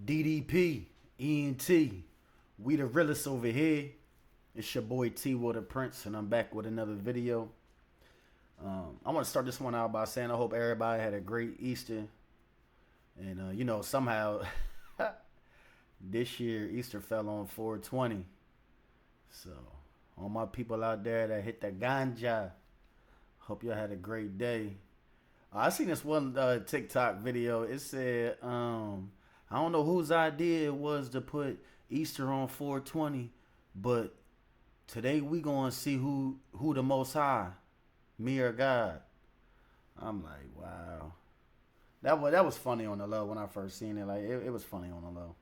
DDP, ENT, we the realest over here. It's your boy T-WillDaprince, and I'm back with another video. I want to start this one out by saying I hope everybody had a great Easter. And, somehow this year Easter fell on 420. So, all my people out there that hit the ganja, hope y'all had a great day. I seen this one TikTok video. It said, I don't know whose idea it was to put Easter on 420, but today we gonna see who the most high, me or God. I'm like, wow. That was funny on the low when I first seen it. Like it was funny on the low.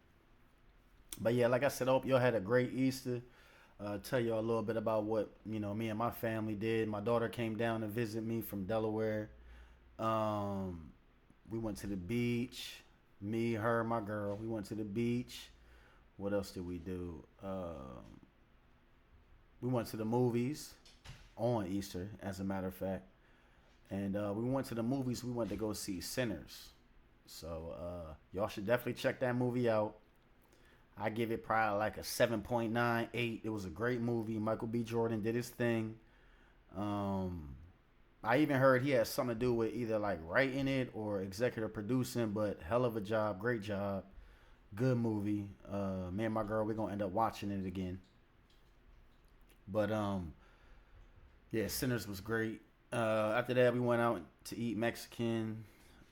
But yeah, like I said, I hope y'all had a great Easter. Tell y'all a little bit about what me and my family did. My daughter came down to visit me from Delaware. We went to the beach. Me, her, my girl. We went to the beach. What else did we do? We went to the movies on Easter, as a matter of fact. And we went to the movies. We went to go see Sinners. So y'all should definitely check that movie out. I give it probably like a 7.98. It was a great movie. Michael B. Jordan did his thing. I even heard he had something to do with either like writing it or executive producing, but hell of a job, great job, good movie. Me and my girl, we're gonna end up watching it again. But yeah, Sinners was great. After that, we went out to eat Mexican.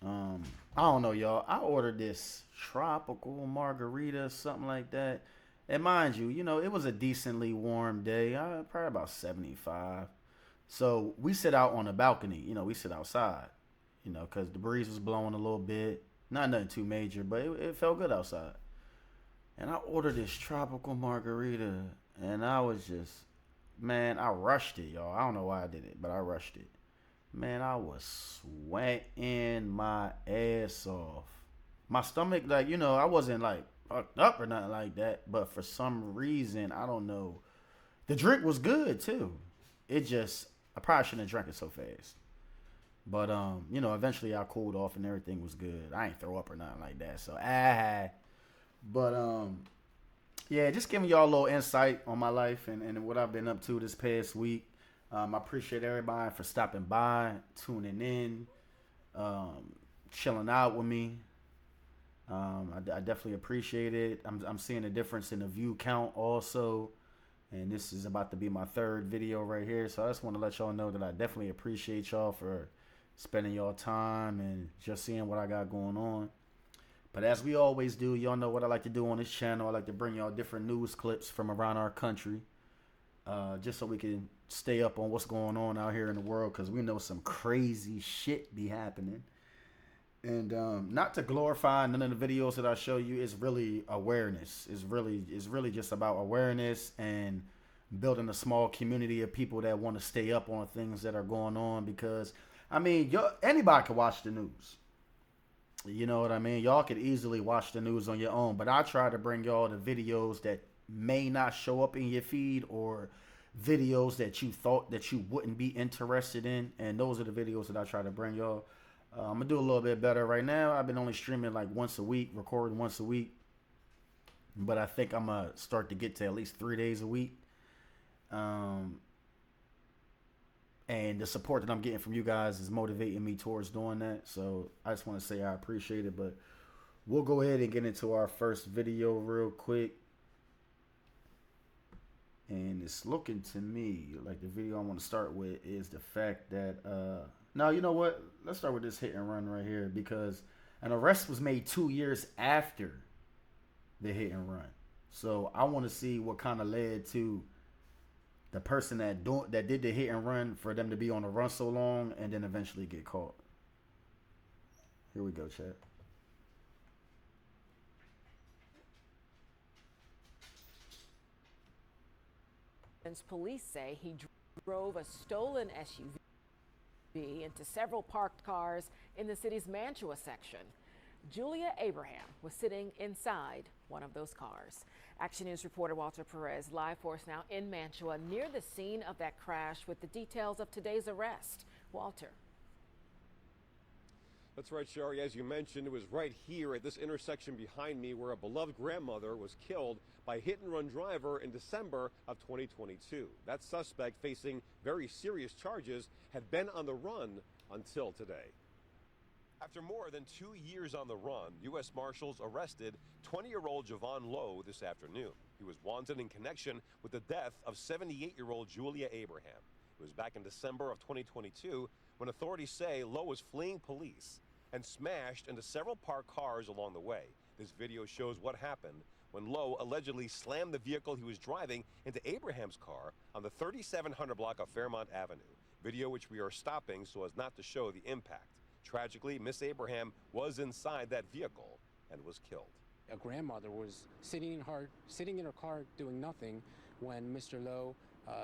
I don't know, y'all. I ordered this tropical margarita, something like that. And mind you, it was a decently warm day, probably about 75. So we sit out on the balcony, we sit outside, because the breeze was blowing a little bit. Not nothing too major, but it felt good outside. And I ordered this tropical margarita, and I was just, man, I rushed it, y'all. I don't know why I did it, but I rushed it. Man, I was sweating my ass off. My stomach, I wasn't like fucked up or nothing like that, but for some reason, I don't know. The drink was good too. I probably shouldn't have drank it so fast. But, eventually I cooled off and everything was good. I ain't throw up or nothing like that. So, But, yeah, just giving y'all a little insight on my life and what I've been up to this past week. I appreciate everybody for stopping by, tuning in, chilling out with me. I definitely appreciate it. I'm seeing a difference in the view count also. And this is about to be my third video right here. So I just want to let y'all know that I definitely appreciate y'all for spending y'all time and just seeing what I got going on. But as we always do, y'all know what I like to do on this channel. I like to bring y'all different news clips from around our country. Just so we can stay up on what's going on out here in the world. Because we know some crazy shit be happening. And not to glorify none of the videos that I show you, it's really awareness. It's really just about awareness and building a small community of people that want to stay up on things that are going on. Because, anybody can watch the news. You know what I mean? Y'all could easily watch the news on your own. But I try to bring y'all the videos that may not show up in your feed or videos that you thought that you wouldn't be interested in. And those are the videos that I try to bring y'all. I'm going to do a little bit better right now. I've been only streaming like once a week, recording once a week. But I think I'm going to start to get to at least 3 days a week. And the support that I'm getting from you guys is motivating me towards doing that. So I just want to say I appreciate it. But we'll go ahead and get into our first video real quick. And it's looking to me like the video I want to start with is the fact that... Now, you know what? Let's start with this hit and run right here because an arrest was made 2 years after the hit and run. So I want to see what kind of led to the person that did the hit and run for them to be on the run so long and then eventually get caught. Here we go, chat. Police say he drove a stolen SUV into several parked cars in the city's Mantua section. Julia Abraham was sitting inside one of those cars. Action News reporter Walter Perez live for us now in Mantua near the scene of that crash with the details of today's arrest. Walter. That's right, Shari. As you mentioned, it was right here at this intersection behind me where a beloved grandmother was killed by a hit-and-run driver in December of 2022. That suspect, facing very serious charges, had been on the run until today. After more than 2 years on the run, U.S. Marshals arrested 20-year-old Javon Lowe this afternoon. He was wanted in connection with the death of 78-year-old Julia Abraham. It was back in December of 2022 when authorities say Lowe was fleeing police and smashed into several parked cars along the way. This video shows what happened when Lowe allegedly slammed the vehicle he was driving into Abraham's car on the 3700 block of Fairmont Avenue. Video which we are stopping so as not to show the impact. Tragically, Miss Abraham was inside that vehicle and was killed. A grandmother was sitting in her car doing nothing when Mr. Lowe,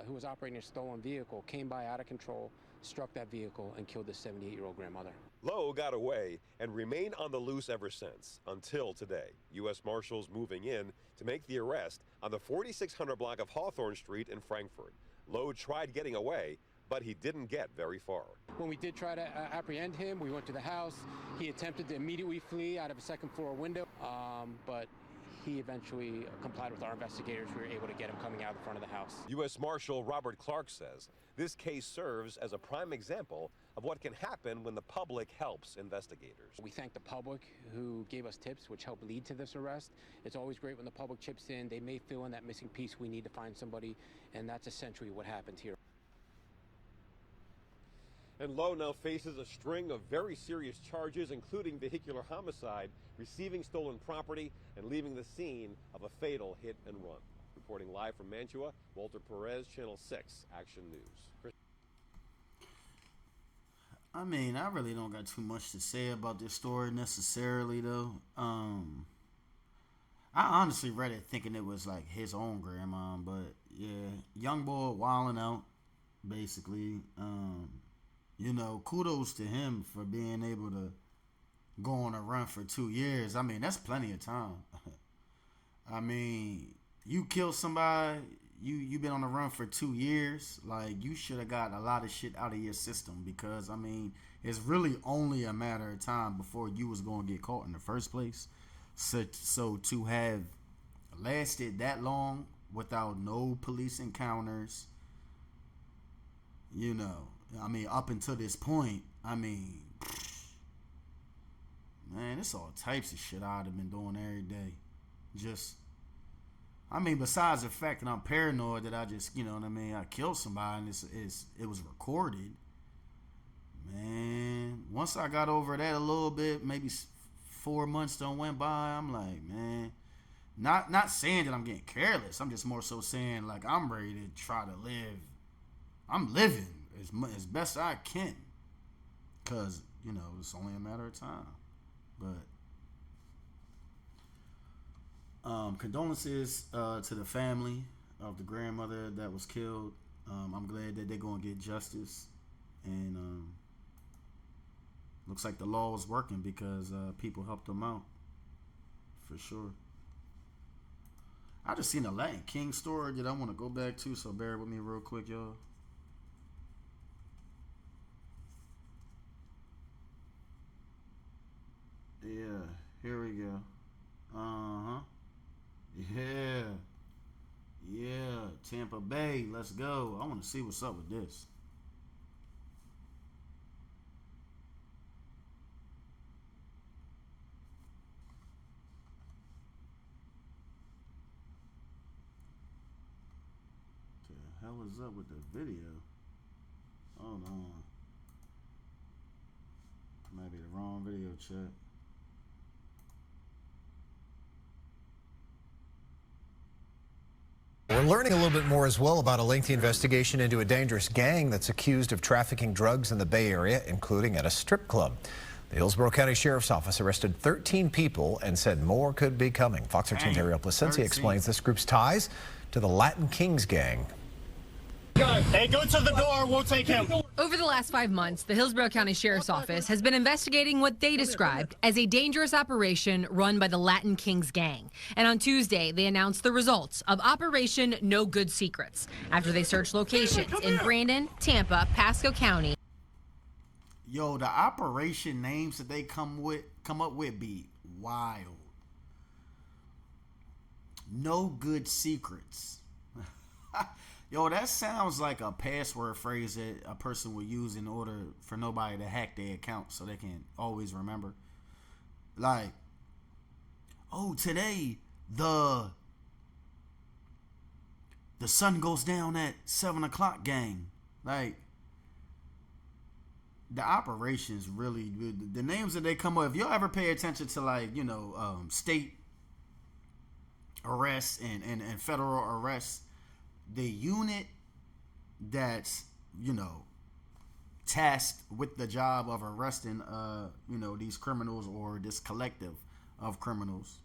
who was operating a stolen vehicle, came by out of control, struck that vehicle, and killed the 78-year-old grandmother. Lowe got away and remained on the loose ever since, until today. U.S. Marshals moving in to make the arrest on the 4600 block of Hawthorne Street in Frankfort. Lowe tried getting away, but he didn't get very far. When we did try to apprehend him, we went to the house. He attempted to immediately flee out of a second-floor window, but he eventually complied with our investigators. We were able to get him coming out the front of the house. U.S. Marshal Robert Clark says this case serves as a prime example of what can happen when the public helps investigators. We thank the public who gave us tips which helped lead to this arrest. It's always great when the public chips in. They may fill in that missing piece. We need to find somebody, and that's essentially what happened here. And Lowe now faces a string of very serious charges, including vehicular homicide, receiving stolen property, and leaving the scene of a fatal hit and run. Reporting live from Mantua, Walter Perez, Channel 6 Action News. I mean, I really don't got too much to say about this story necessarily, though. I honestly read it thinking it was like his own grandma, but yeah, young boy wilding out, basically. You know, kudos to him for being able to go on a run for 2 years. I mean, that's plenty of time. I mean, you kill somebody, you've been on the run for 2 years. Like, you should have got a lot of shit out of your system because, I mean, it's really only a matter of time before you was going to get caught in the first place. So to have lasted that long without no police encounters, you know, I mean, up until this point, I mean, man, it's all types of shit I'd have been doing every day. Just, I mean, besides the fact that I'm paranoid that I just, you know what I mean, I killed somebody and it was recorded. Man, once I got over that a little bit, maybe 4 months done went by, I'm like, man, not saying that I'm getting careless. I'm just more so saying, like, I'm ready to try to live. I'm living as best I can, because, you know, it's only a matter of time. But condolences to the family of the grandmother that was killed. I'm glad that they're going to get justice, and looks like the law is working because people helped them out, for sure. I just seen a Latin King story that I want to go back to, so bear with me real quick, y'all. Yeah, here we go. Yeah, Tampa Bay, let's go. I want to see what's up with this. What the hell is up with the video? Hold on. Might be the wrong video, chat. We're learning a little bit more as well about a lengthy investigation into a dangerous gang that's accused of trafficking drugs in the Bay Area, including at a strip club. The Hillsborough County Sheriff's Office arrested 13 people and said more could be coming. Fox 13's Ariel Placencia explains this group's ties to the Latin Kings gang. Hey, go to the door, we'll take him. Over the last 5 months, the Hillsborough County Sheriff's Office has been investigating what they described as a dangerous operation run by the Latin Kings gang. And on Tuesday, they announced the results of Operation No Good Secrets after they searched locations in Brandon, Tampa, Pasco County. Yo, the operation names that they come up with be wild. No good secrets. Yo, that sounds like a password phrase that a person would use in order for nobody to hack their account so they can always remember. Like, oh, today the sun goes down at 7 o'clock, gang. Like, the operations really, the names that they come up, if you'll ever pay attention to, like, you know, state arrests and federal arrests, the unit that's, you know, tasked with the job of arresting, you know, these criminals or this collective of criminals,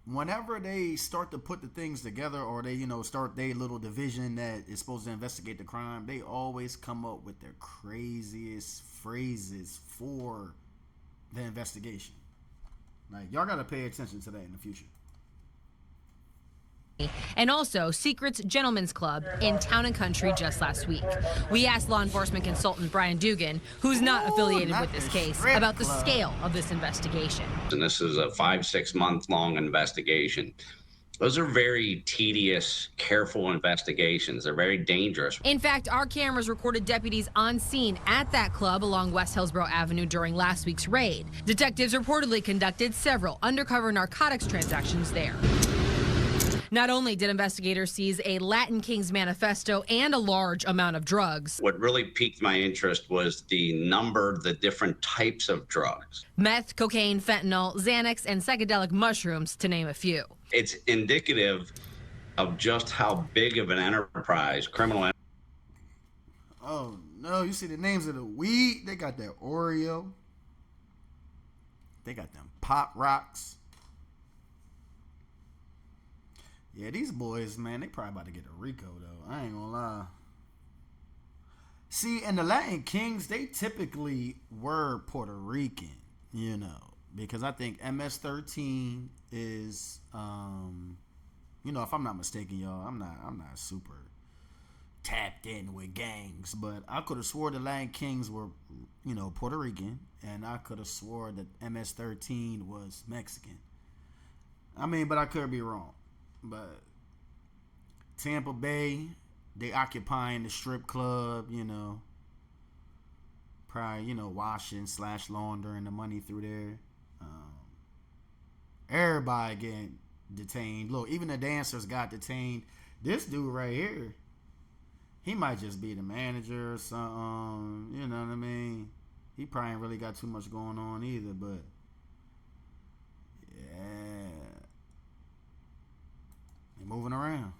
whenever they start to put the things together, or they, you know, start their little division that is supposed to investigate the crime, they always come up with their craziest phrases for the investigation. Like, y'all gotta pay attention to that in the future. And also Secret's Gentlemen's Club in Town and Country just last week. We asked law enforcement consultant Brian Dugan, who's not affiliated with this case, about the scale of this investigation. And this is a 5-6 month long investigation. Those are very tedious, careful investigations. They're very dangerous. In fact, our cameras recorded deputies on scene at that club along West Hillsborough Avenue during last week's raid. Detectives reportedly conducted several undercover narcotics transactions there. Not only did investigators seize a Latin Kings manifesto and a large amount of drugs. What really piqued my interest was the different types of drugs. Meth, cocaine, fentanyl, Xanax, and psychedelic mushrooms, to name a few. It's indicative of just how big of an enterprise criminal. Oh, no, you see the names of the weed? They got that Oreo. They got them Pop Rocks. Yeah, these boys, man, they probably about to get a Rico, though. I ain't gonna lie. See, and the Latin Kings, they typically were Puerto Rican, you know, because I think MS-13 is, you know, if I'm not mistaken, y'all, I'm not super tapped in with gangs, but I could have swore the Latin Kings were, you know, Puerto Rican, and I could have swore that MS-13 was Mexican. I mean, but I could be wrong. But Tampa Bay, they occupying the strip club, you know, probably, you know, washing / laundering the money through there. Everybody getting detained. Look, even the dancers got detained. This dude right here, he might just be the manager or something. You know what I mean? He probably ain't really got too much going on either, but yeah. Moving around.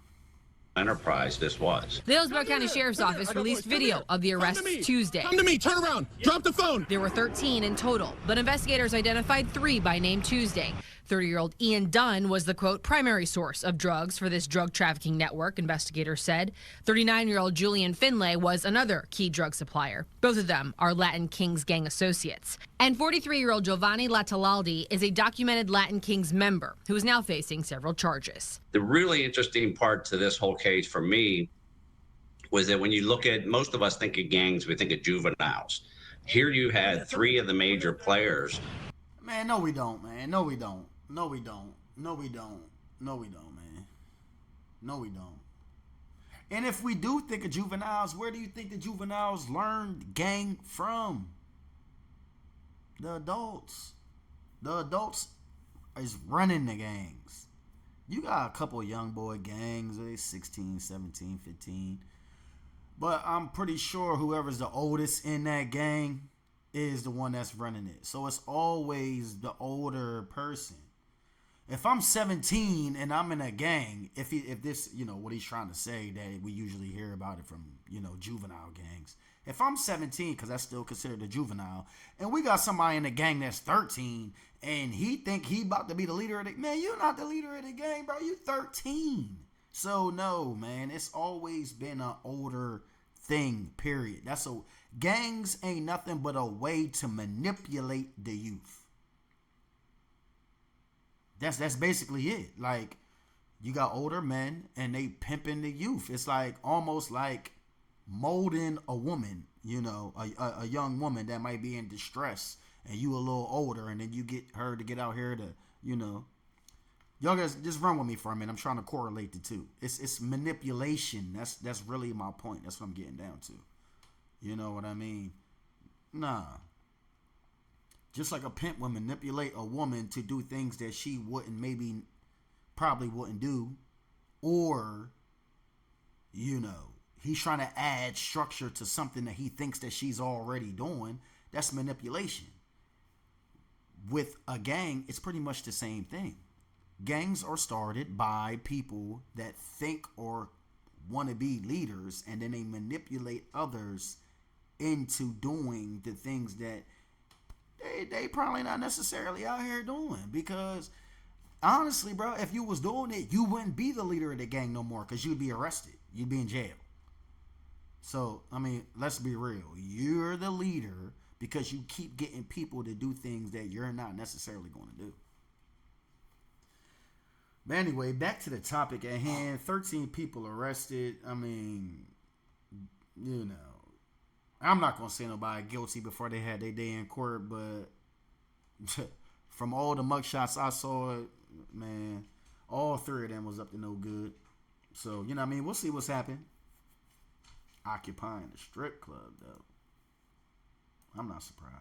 Enterprise this was. The Hillsborough County Sheriff's Office released video of the arrests Tuesday. Come to me, turn around, drop the phone. There were 13 in total, but investigators identified 3 by name Tuesday. 30-year-old Ian Dunn was the, quote, primary source of drugs for this drug trafficking network, investigators said. 39-year-old Julian Finlay was another key drug supplier. Both of them are Latin Kings gang associates. And 43-year-old Giovanni Latalaldi is a documented Latin Kings member who is now facing several charges. The really interesting part to this whole case for me was that when you look at, most of us think of gangs, we think of juveniles. Here you had 3 of the major players. Man, no we don't, man. No we don't. No we don't. No we don't. No we don't, man. No we don't. And if we do think of juveniles, where do you think the juveniles learned gang from? The adults. The adults is running the gangs. You got a couple young boy gangs, they 16, 17, 15. But I'm pretty sure whoever's the oldest in that gang is the one that's running it. So it's always the older person. If I'm 17 and I'm in a gang, if this, you know, what he's trying to say, that we usually hear about it from, you know, juvenile gangs. If I'm 17, because that's still considered a juvenile, and we got somebody in the gang that's 13, and he think he about to be the leader of the, man, you're not the leader of the gang, bro. You 13. So no, man, it's always been an older thing, period. Gangs ain't nothing but a way to manipulate the youth. That's basically it. Like, you got older men and they pimping the youth. It's like almost like molding a woman. You know, a young woman that might be in distress, and you a little older, and then you get her to get out here to, you know. Y'all guys just run with me for a minute. I'm trying to correlate the two. It's manipulation. That's really my point. That's what I'm getting down to. You know what I mean? Nah. Just like a pimp would manipulate a woman to do things that she probably wouldn't do. Or, you know, he's trying to add structure to something that he thinks that she's already doing. That's manipulation. With a gang, it's pretty much the same thing. Gangs are started by people that think or want to be leaders, and then they manipulate others into doing the things that they probably not necessarily out here doing. Because honestly, bro, if you was doing it, you wouldn't be the leader of the gang no more, because you'd be arrested. You'd be in jail. So, I mean, let's be real. You're the leader because you keep getting people to do things that you're not necessarily going to do. But anyway, back to the topic at hand. 13 people arrested. I mean, you know, I'm not going to say nobody guilty before they had their day in court, but from all the mugshots I saw, man, all three of them was up to no good. So, you know what I mean? We'll see what's happened. Occupying the strip club, though. I'm not surprised.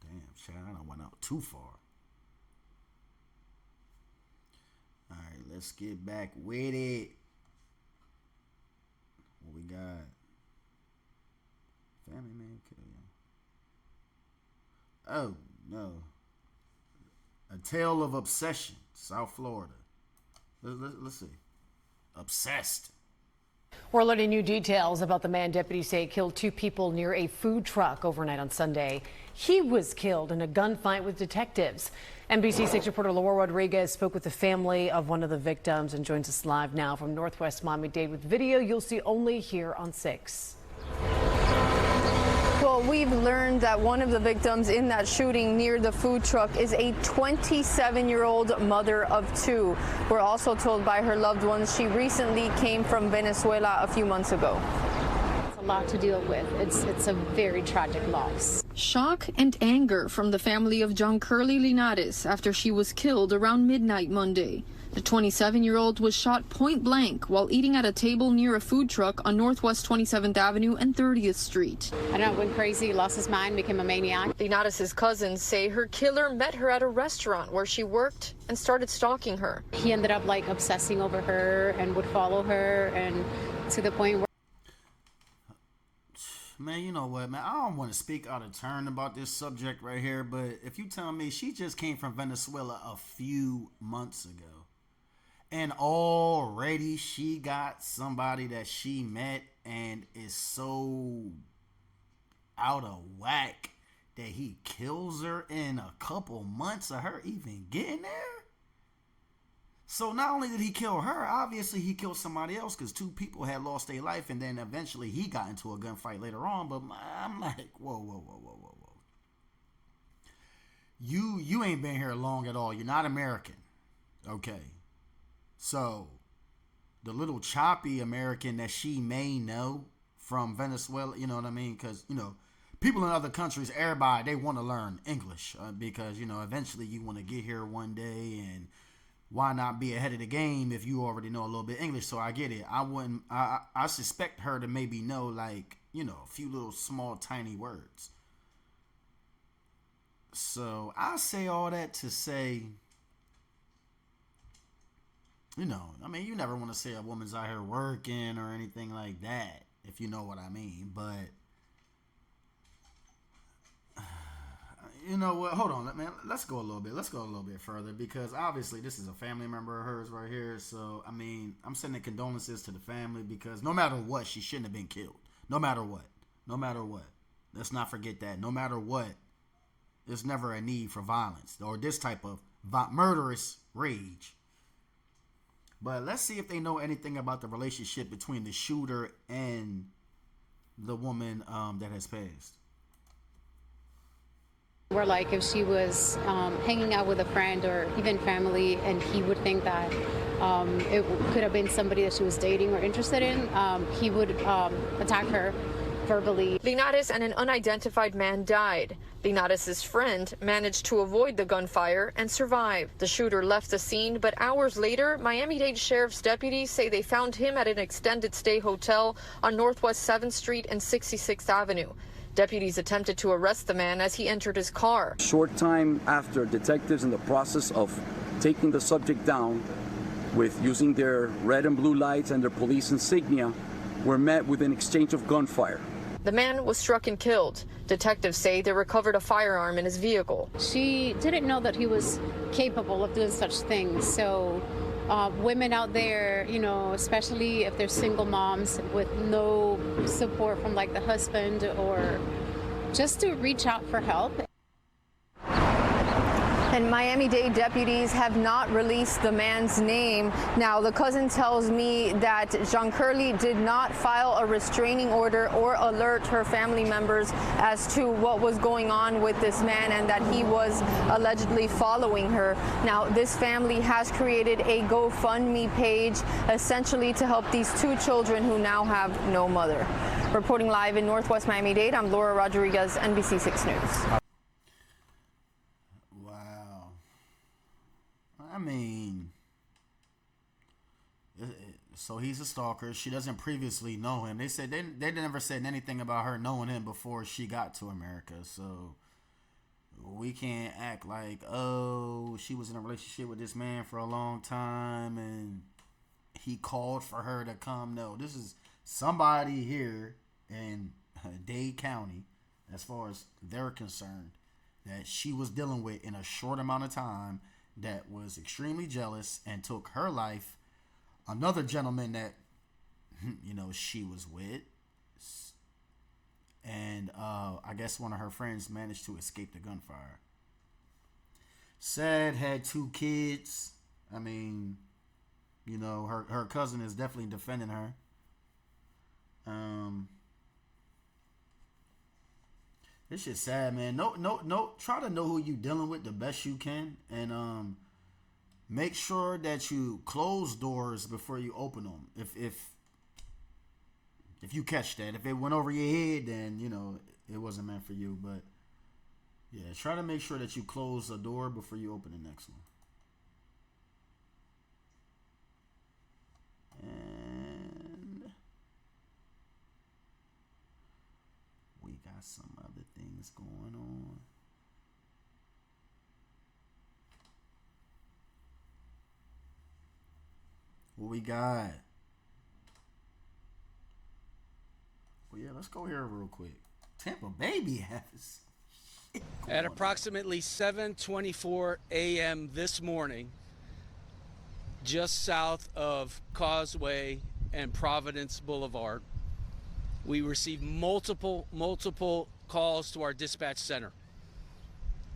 Damn, Chad, I done went out too far. All right, let's get back with it. What we got? Family man kill you. Oh, no. A Tale of Obsession, South Florida. Let's see. Obsessed. We're learning new details about the man deputies say killed 2 people near a food truck overnight on Sunday. He was killed in a gunfight with detectives. NBC 6 reporter Laura Rodriguez spoke with the family of one of the victims and joins us live now from Northwest Miami-Dade with video you'll see only here on 6. Well, we've learned that one of the victims in that shooting near the food truck is a 27-year-old mother of 2. We're also told by her loved ones she recently came from Venezuela a few months ago. It's a lot to deal with. It's a very tragic loss. Shock and anger from the family of John Curly Linares after she was killed around midnight Monday. The 27-year-old was shot point blank while eating at a table near a food truck on Northwest 27th Avenue and 30th Street. I don't know, went crazy, lost his mind, became a maniac. Linares' cousins say her killer met her at a restaurant where she worked and started stalking her. He ended up like obsessing over her and would follow her, and to the point where... Man, you know what, man? I don't want to speak out of turn about this subject right here, but if you tell me she just came from Venezuela a few months ago, and already she got somebody that she met and is so out of whack that he kills her in a couple months of her even getting there. So not only did he kill her, obviously he killed somebody else because 2 people had lost their life, and then eventually he got into a gunfight later on. But I'm like, whoa. You ain't been here long at all. You're not American. Okay. So, the little choppy American that she may know from Venezuela, you know what I mean? Because, you know, people in other countries, everybody, they want to learn English because, you know, eventually you want to get here one day, and why not be ahead of the game if you already know a little bit English? So I get it. I suspect her to maybe know, like, you know, a few little small tiny words. So I say all that to say, you know, I mean, you never want to say a woman's out here working or anything like that, if you know what I mean. But, you know what? Hold on, man. Let's go a little bit. Let's go a little bit further, because obviously this is a family member of hers right here. So, I mean, I'm sending condolences to the family, because no matter what, she shouldn't have been killed. No matter what. No matter what. Let's not forget that. No matter what, there's never a need for violence or this type of murderous rage. But let's see if they know anything about the relationship between the shooter and the woman that has passed. Or like if she was hanging out with a friend or even family, and he would think that it could have been somebody that she was dating or interested in, he would attack her verbally. Linares and an unidentified man died. Linares' friend managed to avoid the gunfire and survive. The shooter left the scene, but hours later, Miami-Dade Sheriff's deputies say they found him at an extended stay hotel on Northwest 7th Street and 66th Avenue. Deputies attempted to arrest the man as he entered his car. Short time after, detectives in the process of taking the subject down with using their red and blue lights and their police insignia were met with an exchange of gunfire. The man was struck and killed. Detectives say they recovered a firearm in his vehicle. She didn't know that he was capable of doing such things. So women out there, you know, especially if they're single moms with no support from like the husband, or just to reach out for help. And Miami-Dade deputies have not released the man's name. Now, the cousin tells me that Jean Curley did not file a restraining order or alert her family members as to what was going on with this man and that he was allegedly following her. Now, this family has created a GoFundMe page essentially to help these two children who now have no mother. Reporting live in Northwest Miami-Dade, I'm Laura Rodriguez, NBC 6 News. I mean, so he's a stalker. She doesn't previously know him. They said they never said anything about her knowing him before she got to America. So we can't act like, oh, she was in a relationship with this man for a long time and he called for her to come. No, this is somebody here in Dade County, as far as they're concerned, that she was dealing with in a short amount of time, that was extremely jealous and took her life. Another gentleman that, you know, she was with, and I guess one of her friends managed to escape the gunfire. Said had 2 kids. I mean, you know, her cousin is definitely defending her. This shit's sad, man. No. Try to know who you dealing with the best you can, and make sure that you close doors before you open them. If you catch that, if it went over your head, then you know it wasn't meant for you. But yeah, try to make sure that you close a door before you open the next one. And we got some other things going on. What we got? Well, yeah, let's go here real quick. Tampa Bay has at approximately 7:24 a.m. this morning, just south of Causeway and Providence Boulevard, we received multiple calls to our dispatch center.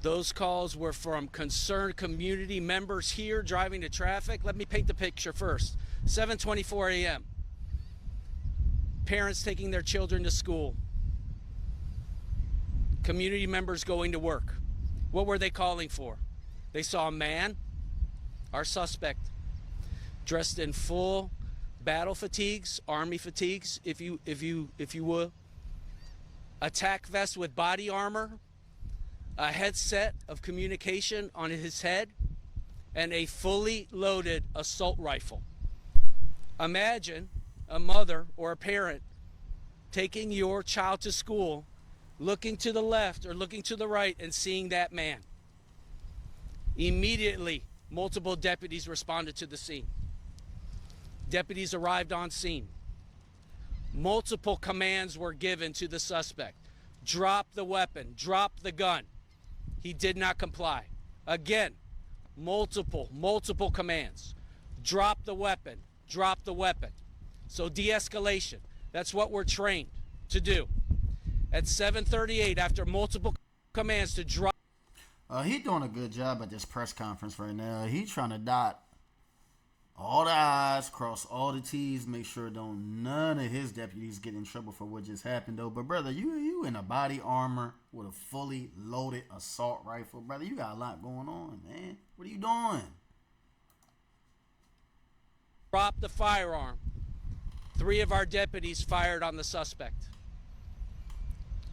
Those calls were from concerned community members here driving to traffic. Let me paint the picture first. 7:24 a.m. Parents taking their children to school. Community members going to work. What were they calling for? They saw a man, our suspect, dressed in full battle fatigues, army fatigues, if you will, attack vest with body armor, a headset of communication on his head, and a fully loaded assault rifle. Imagine a mother or a parent taking your child to school, looking to the left or looking to the right and seeing that man. Immediately, multiple deputies responded to the scene. Deputies arrived on scene. Multiple commands were given to the suspect. Drop the weapon, drop the gun. He did not comply. Again, multiple commands. Drop the weapon, drop the weapon. So de-escalation, that's what we're trained to do. At 7:38, after multiple commands to drop. He doing a good job at this press conference right now. He trying to dot all the I's, cross all the T's, make sure none of his deputies get in trouble for what just happened, though. But, brother, you in a body armor with a fully loaded assault rifle. Brother, you got a lot going on, man. What are you doing? dropped the firearm, 3 of our deputies fired on the suspect.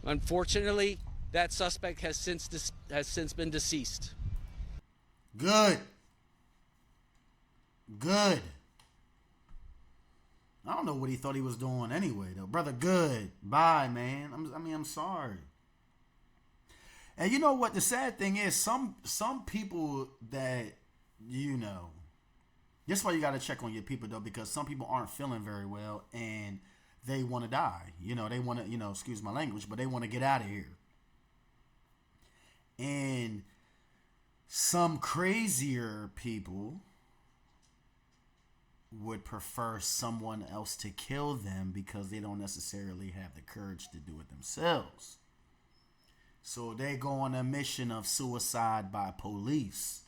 Unfortunately, that suspect has since been deceased. Good. Good. I don't know what he thought he was doing anyway, though. Brother, good. Bye, man. I'm sorry. And you know what? The sad thing is, some people that, you know, that's why you got to check on your people, though, because some people aren't feeling very well and they want to die. You know, they want to, you know, excuse my language, but they want to get out of here. And some crazier people would prefer someone else to kill them because they don't necessarily have the courage to do it themselves. So they go on a mission of suicide by police.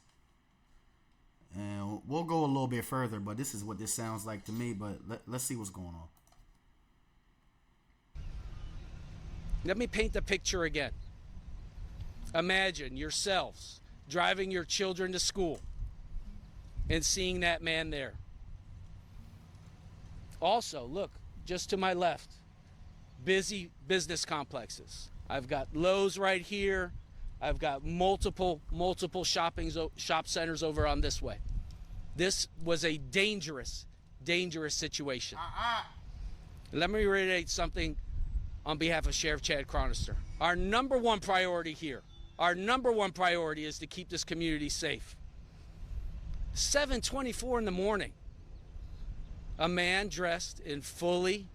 And we'll go a little bit further, but this is what this sounds like to me. But let's see what's going on. Let me paint the picture again. Imagine yourselves driving your children to school and seeing that man there. Also, look, just to my left, busy business complexes. I've got Lowe's right here. I've got multiple shop centers over on this way. This was a dangerous situation. Let me reiterate something on behalf of Sheriff Chad Chronister. Our number one priority here, is to keep this community safe. 7:24 in the morning, a man dressed in fully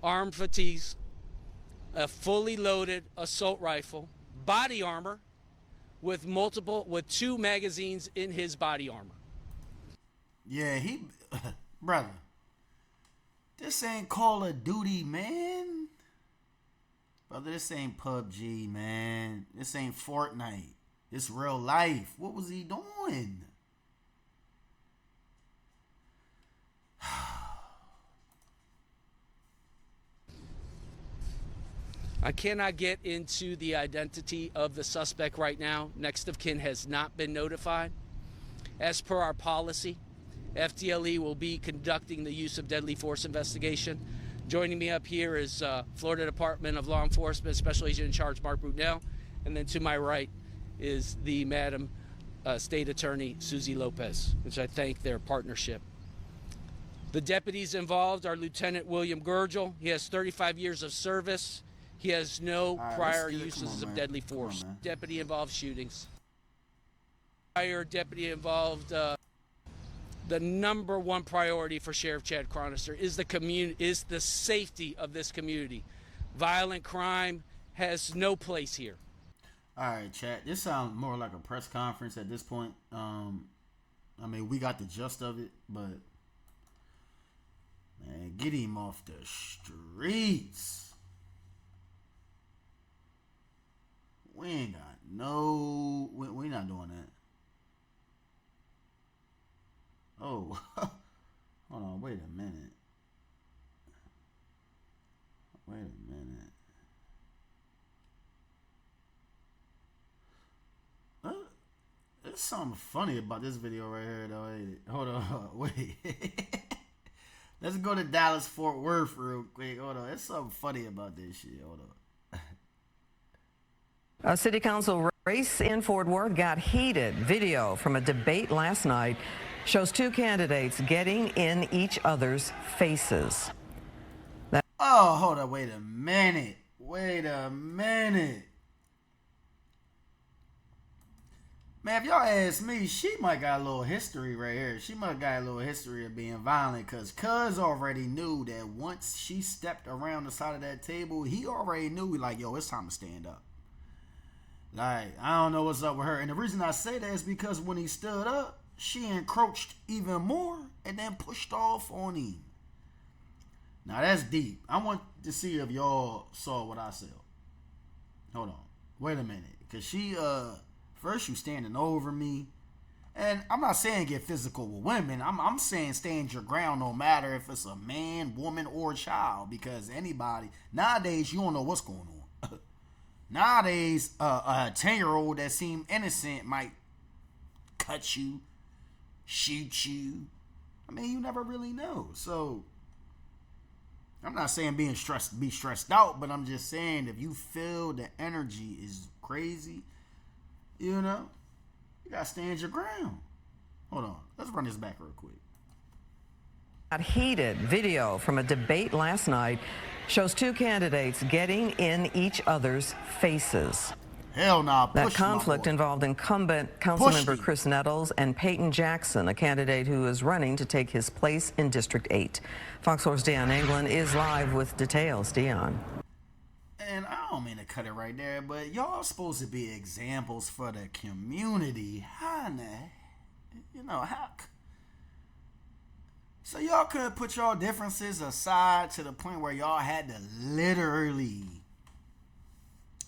armed fatigues, a fully loaded assault rifle, body armor with 2 magazines in his body armor. Yeah, brother, this ain't Call of Duty, man. Brother, this ain't PUBG, man. This ain't Fortnite. This real life. What was he doing? I cannot get into the identity of the suspect right now. Next of kin has not been notified. As per our policy, FDLE will be conducting the use of deadly force investigation. Joining me up here is Florida Department of Law Enforcement Special Agent in Charge Mark Brunel, and then to my right is the Madam State Attorney Susie Lopez, which I thank their partnership. The deputies involved are Lieutenant William Gurgel. He has 35 years of service. He has no prior uses of deadly force. Deputy involved shootings. Prior deputy involved. The number one priority for Sheriff Chad Chronister is the safety of this community. Violent crime has no place here. All right, Chad. This sounds more like a press conference at this point. I mean, we got the gist of it, but man, get him off the streets. We ain't got no. We not doing that. Oh, hold on. Wait a minute. There's something funny about this video right here, though. Hold on. Wait. Let's go to Dallas Fort Worth real quick. Hold on. There's something funny about this shit. Hold on. A city council race in Fort Worth got heated. Video from a debate last night shows 2 candidates getting in each other's faces. Oh, hold on. Wait a minute. Man, if y'all ask me, she might got a little history right here. She might got a little history of being violent because Cuz already knew that once she stepped around the side of that table, he already knew, like, yo, it's time to stand up. Like, I don't know what's up with her. And the reason I say that is because when he stood up, she encroached even more and then pushed off on him. Now, that's deep. I want to see if y'all saw what I saw. Hold on. Wait a minute. Because she, first you standing over me. And I'm not saying get physical with women. I'm saying stand your ground no matter if it's a man, woman, or child. Because anybody, nowadays, you don't know what's going on. Nowadays, a 10-year-old that seemed innocent might cut you. shoot you. I mean, you never really know. So I'm not saying be stressed out, but I'm just saying if you feel the energy is crazy, you know, you gotta stand your ground. Hold on, let's run this back real quick. A heated video from a debate last night shows two candidates getting in each other's faces. Hell nah. That conflict involved incumbent Councilmember Chris Nettles and Peyton Jackson, a candidate who is running to take his place in District 8. Fox 4's Deion England is live with details. Deion. And I don't mean to cut it right there, but y'all supposed to be examples for the community. How in the, how? So y'all could put y'all differences aside to the point where y'all had to literally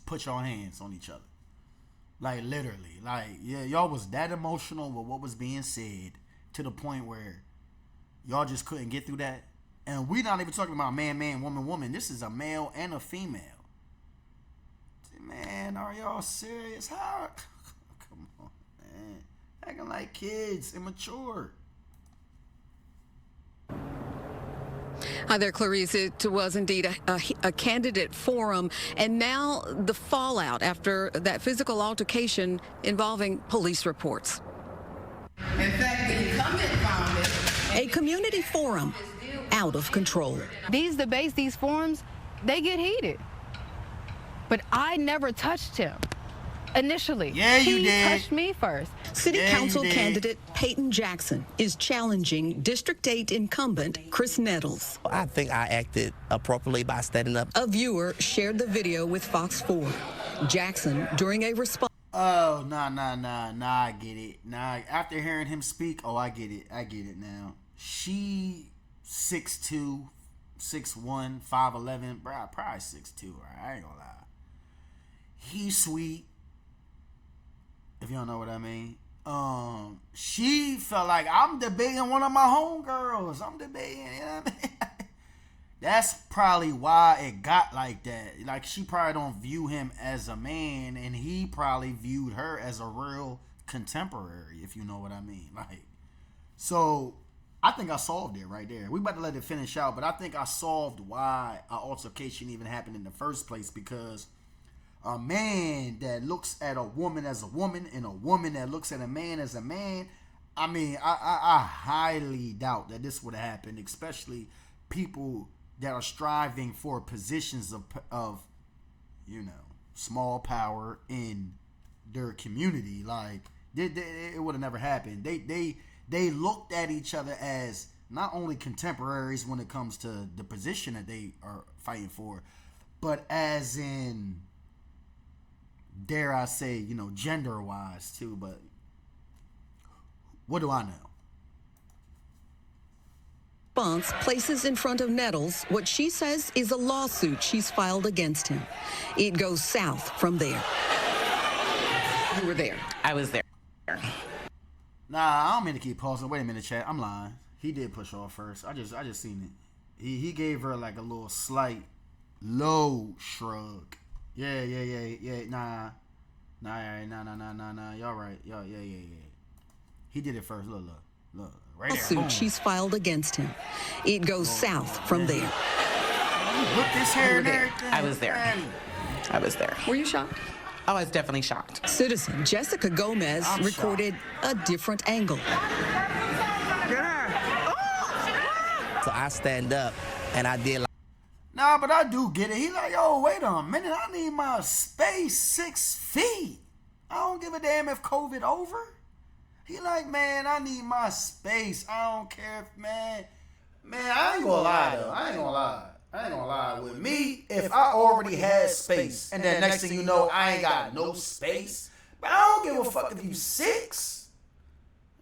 put your hands on each other. Like, literally. Like, yeah, y'all was that emotional with what was being said to the point where y'all just couldn't get through that. And we're not even talking about man, woman. This is a male and a female. Man, are y'all serious? How? Come on, man. Acting like kids, immature. Hi there, Clarice. It was indeed a candidate forum, and now the fallout after that physical altercation involving police reports. In fact, the incumbent found it. A community forum out of control. These debates, these forums, they get heated. But I never touched him. Initially, yeah, you he did. touched me first. City Council candidate Peyton Jackson is challenging District 8 incumbent Chris Nettles. I think I acted appropriately by standing up. A viewer shared the video with Fox 4. Jackson, during a response. Oh, nah, I get it. Nah, after hearing him speak, I get it now. She 6'2", 6'1", 5'11", bro, probably 6'2", right? I ain't gonna lie. He's sweet. If you don't know what I mean. She felt like I'm debating one of my homegirls. I'm debating, you know what I mean? That's probably why it got like that. Like, she probably don't view him as a man, and he probably viewed her as a real contemporary, if you know what I mean. Like, so I think I solved it right there. We about to let it finish out, but I think I solved why an altercation even happened in the first place, because a man that looks at a woman as a woman and a woman that looks at a man as a man, I mean, I highly doubt that this would have happened, especially people that are striving for positions of small power in their community. Like, it would have never happened. They looked at each other as not only contemporaries when it comes to the position that they are fighting for, but as in, dare I say, gender-wise too. But what do I know? Response places in front of Nettles what she says is a lawsuit she's filed against him. It goes south from there. You were there. I was there. Nah, I don't mean to keep pausing. Wait a minute, chat. I'm lying. He did push off first. I just seen it. He gave her like a little slight low shrug. Yeah. Nah. Y'all right. Yeah. He did it first. Look. Right there. Lawsuit she's filed against him. It goes south from there. Look this hair and everything. I was there. Were you shocked? I was definitely shocked. Citizen Jessica Gomez recorded a different angle. So I stand up and I did like. Nah, but I do get it. He like, yo, wait a minute. I need my space 6 feet. I don't give a damn if COVID over. He like, man, I need my space. I don't care if, man, I ain't gonna lie, though. I ain't gonna lie. With me, if I already had space, and then next thing you know, I ain't got no space, but I don't give a fuck if you 6.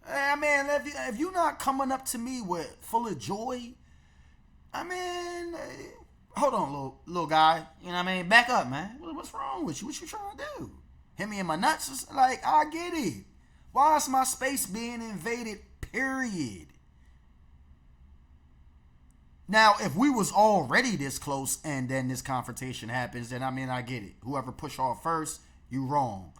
I mean, if you not coming up to me with full of joy, I mean, hold on, little guy. You know what I mean? Back up, man. What's wrong with you? What you trying to do? Hit me in my nuts? Like, I get it. Why is my space being invaded, period? Now, if we was already this close and then this confrontation happens, then I mean, I get it. Whoever pushed off first, you wrong.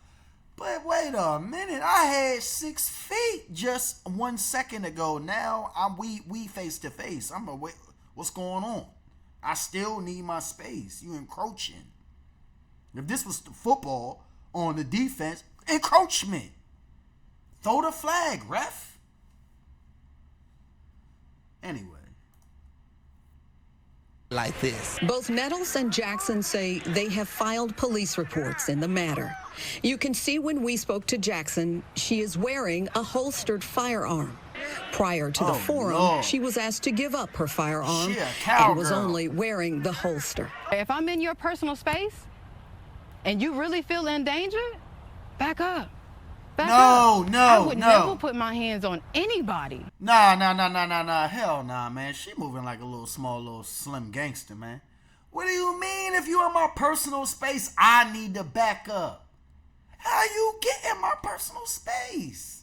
But wait a minute, I had 6 feet just 1 second ago. Now we face to face. I'm like, wait, what's going on? I still need my space. You encroaching. If this was the football on the defense, encroachment. Throw the flag, ref. Anyway. Like this. Both Nettles and Jackson say they have filed police reports in the matter. You can see when we spoke to Jackson, she is wearing a holstered firearm. Prior to the forum, Lord. she was asked to give up her firearm She a and was cowgirl. only wearing the holster. If I'm in your personal space and you really feel endangered, back up. Back up. I would never put my hands on anybody. Nah. Hell nah, man. She moving like a little slim gangster, man. What do you mean if you in my personal space, I need to back up? How you get in my personal space?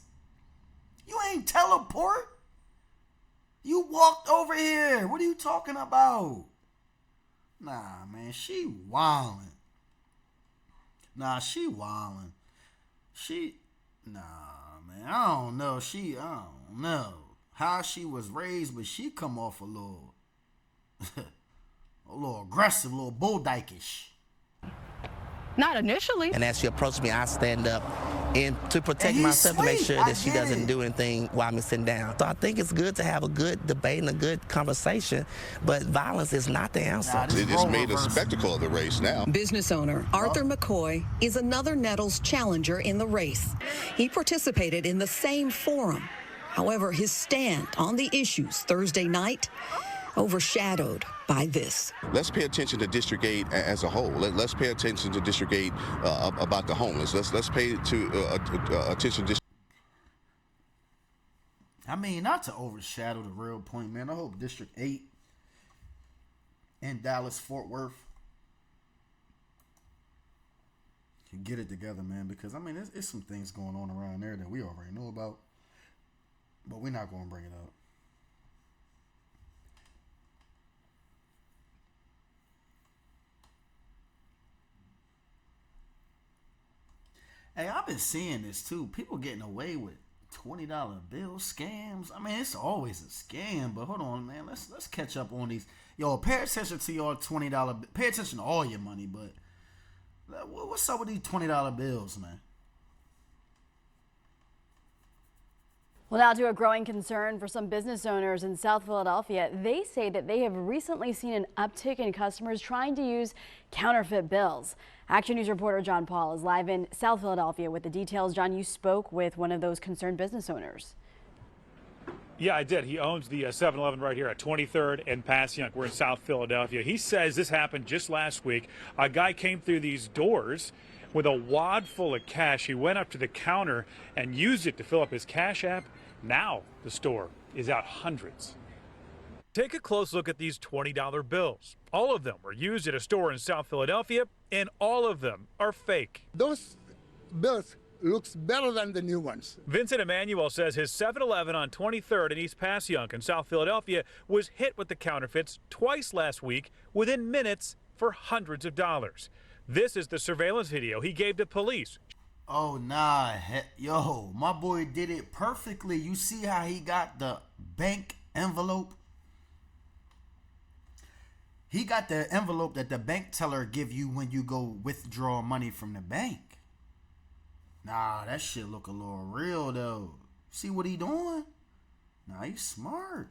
You ain't teleport. You walked over here. What are you talking about? Nah, man. She wildin'. Nah, man. I don't know. I don't know how she was raised, but she come off a little aggressive, a little bulldykish. Not initially. And as she approached me, I stand up and to protect myself to make sure that she doesn't do anything while I'm sitting down. So I think it's good to have a good debate and a good conversation, but violence is not the answer. They just made a spectacle of the race now. Business owner Arthur McCoy is another Nettles challenger in the race. He participated in the same forum. However, his stand on the issues Thursday night overshadowed by this. Let's pay attention to District 8 as a whole. Let's pay attention to District 8 about the homeless. Let's pay attention to I mean, not to overshadow the real point, man. I hope District 8 and Dallas-Fort Worth can get it together, man. Because, I mean, it's some things going on around there that we already know about. But we're not going to bring it up. Hey, I've been seeing this too. People getting away with $20 bill scams. I mean, it's always a scam, but hold on, man. Let's catch up on these. Yo, pay attention to your $20. Pay attention to all your money, but what's up with these $20 bills, man? Well, now to a growing concern for some business owners in South Philadelphia. They say that they have recently seen an uptick in customers trying to use counterfeit bills. Action News reporter John Paul is live in South Philadelphia with the details. John, you spoke with one of those concerned business owners. Yeah, I did. He owns the 7-Eleven right here at 23rd and Passyunk. We're in South Philadelphia. He says this happened just last week. A guy came through these doors with a wad full of cash. He went up to the counter and used it to fill up his Cash App. Now the store is out hundreds. Take a close look at these $20 bills. All of them were used at a store in South Philadelphia, and all of them are fake. Those bills looks better than the new ones. Vincent Emanuel says his 7-Eleven on 23rd in East Passyunk in South Philadelphia was hit with the counterfeits twice last week within minutes for hundreds of dollars. This is the surveillance video he gave to police. Oh, nah. Yo, my boy did it perfectly. You see how he got the bank envelope? He got the envelope that the bank teller give you when you go withdraw money from the bank. Nah, that shit look a little real, though. See what he doing? Nah, he's smart.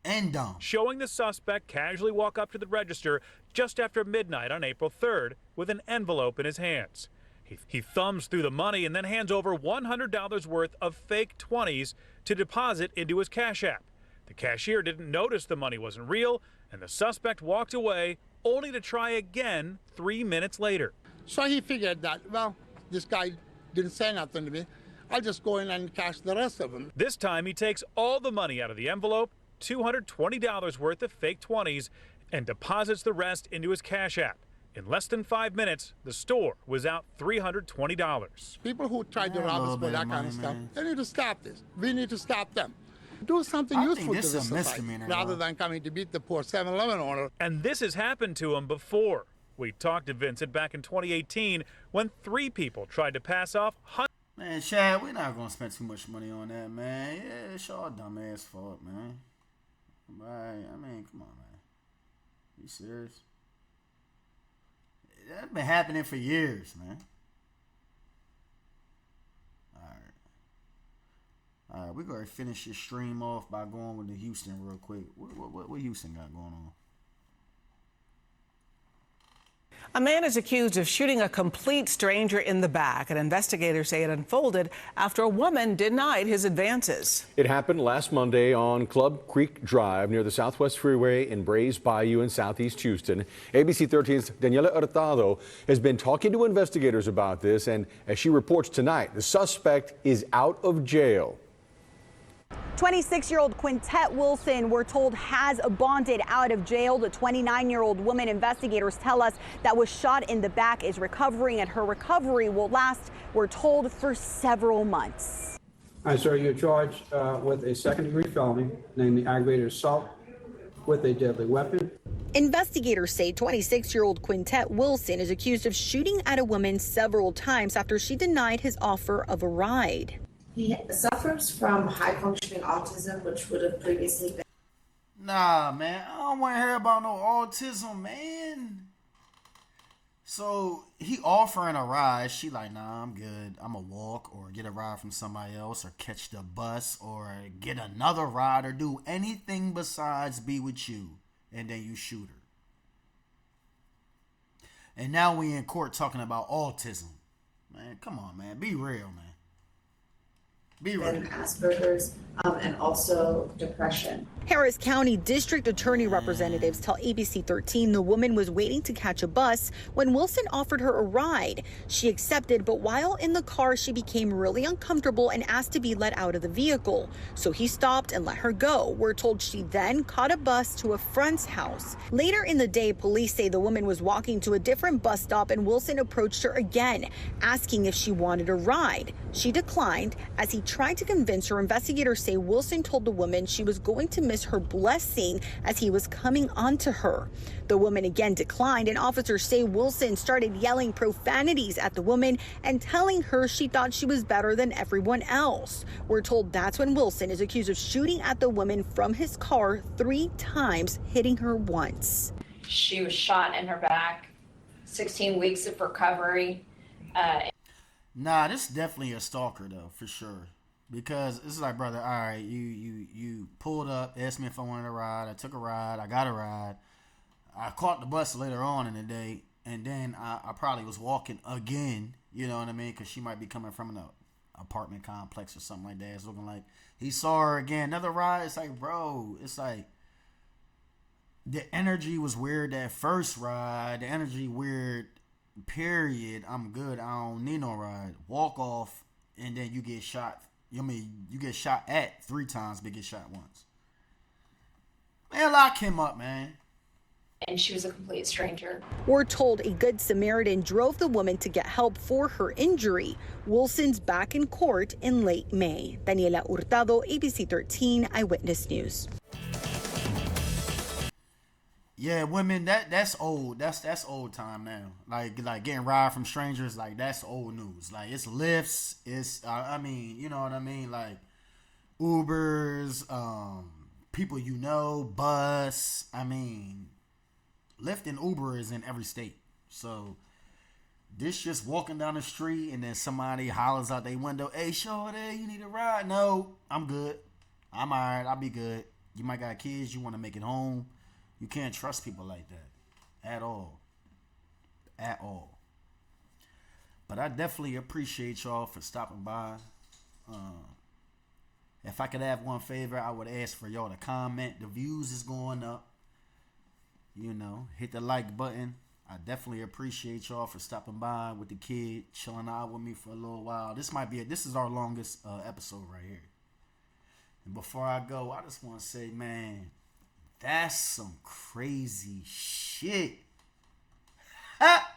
And dumb. Showing the suspect casually walk up to the register just after midnight on April 3rd with an envelope in his hands. He thumbs through the money and then hands over $100 worth of fake 20s to deposit into his Cash App. The cashier didn't notice the money wasn't real, and the suspect walked away only to try again 3 minutes later. So he figured that, well, this guy didn't say nothing to me. I'll just go in and cash the rest of them. This time he takes all the money out of the envelope, $220 worth of fake 20s, and deposits the rest into his Cash App. In less than 5 minutes, the store was out $320. People who try to rob us for that kind of stuff, they need to stop this. We need to stop them. Do something useful to the society rather than coming to beat the poor 7-Eleven owner. And this has happened to him before. We talked to Vincent back in 2018 when 3 people tried to pass off hundreds. Man, Chad, we're not going to spend too much money on that, man. Yeah, it's y'all dumbass fault, man. Right? I mean, come on, man. You serious? That's been happening for years, man. All right, we're going to finish this stream off by going with the Houston real quick. What Houston got going on? A man is accused of shooting a complete stranger in the back, and investigators say it unfolded after a woman denied his advances. It happened last Monday on Club Creek Drive near the Southwest Freeway in Brays Bayou in southeast Houston. ABC 13's Daniela Hurtado has been talking to investigators about this, and as she reports tonight, the suspect is out of jail. 26-year-old Quintette Wilson, we're told, has bonded out of jail. The 29-year-old woman, investigators tell us, that was shot in the back is recovering, and her recovery will last, we're told, for several months. All right, sir, you're charged with a second-degree felony, namely aggravated assault with a deadly weapon. Investigators say 26-year-old Quintette Wilson is accused of shooting at a woman several times after she denied his offer of a ride. He suffers from high-functioning autism, which would have previously been... Nah, man, I don't want to hear about no autism, man. So he offering a ride. She like, nah, I'm good. I'm going to walk or get a ride from somebody else or catch the bus or get another ride or do anything besides be with you. And then you shoot her. And now we in court talking about autism. Man, come on, man. Be real, man. And Asperger's and also depression. Harris County District Attorney representatives tell ABC 13 the woman was waiting to catch a bus when Wilson offered her a ride. She accepted, but while in the car, she became really uncomfortable and asked to be let out of the vehicle. So he stopped and let her go. We're told she then caught a bus to a friend's house. Later in the day, police say the woman was walking to a different bus stop and Wilson approached her again, asking if she wanted a ride. She declined. As he tried to convince her, investigators say Wilson told the woman she was going to miss her blessing as he was coming onto her. The woman again declined, and officers say Wilson started yelling profanities at the woman and telling her she thought she was better than everyone else. We're told that's when Wilson is accused of shooting at the woman from his car 3 times, hitting her once. She was shot in her back, 16 weeks of recovery. Nah, this is definitely a stalker though, for sure. Because it's like, brother, all right, you pulled up, asked me if I wanted a ride. I took a ride. I got a ride. I caught the bus later on in the day, and then I probably was walking again, you know what I mean? Because she might be coming from an apartment complex or something like that. It's looking like he saw her again. Another ride. It's like, bro, it's like the energy was weird that first ride. The energy weird, period. I'm good. I don't need no ride. Walk off, and then you get shot. I mean, you get shot at 3 times, but get shot once. Man, lock him up, man. And she was a complete stranger. We're told a Good Samaritan drove the woman to get help for her injury. Wilson's back in court in late May. Daniela Hurtado, ABC 13 Eyewitness News. Yeah, women, that's old. That's old time now. Like getting ride from strangers, like that's old news. Like it's lifts, it's I mean, you know what I mean? Like Ubers, people you know, bus. I mean, Lyft and Uber is in every state. So this just walking down the street and then somebody hollers out their window, "Hey, shorty, you need a ride?" No, I'm good. I'm all right. I'll be good. You might got kids. You want to make it home. You can't trust people like that at all. At all. But I definitely appreciate y'all for stopping by. If I could have one favor, I would ask for y'all to comment. The views is going up. You know, hit the like button. I definitely appreciate y'all for stopping by with the kid, chilling out with me for a little while. This is our longest episode right here. And before I go, I just want to say, man, that's some crazy shit. Ha!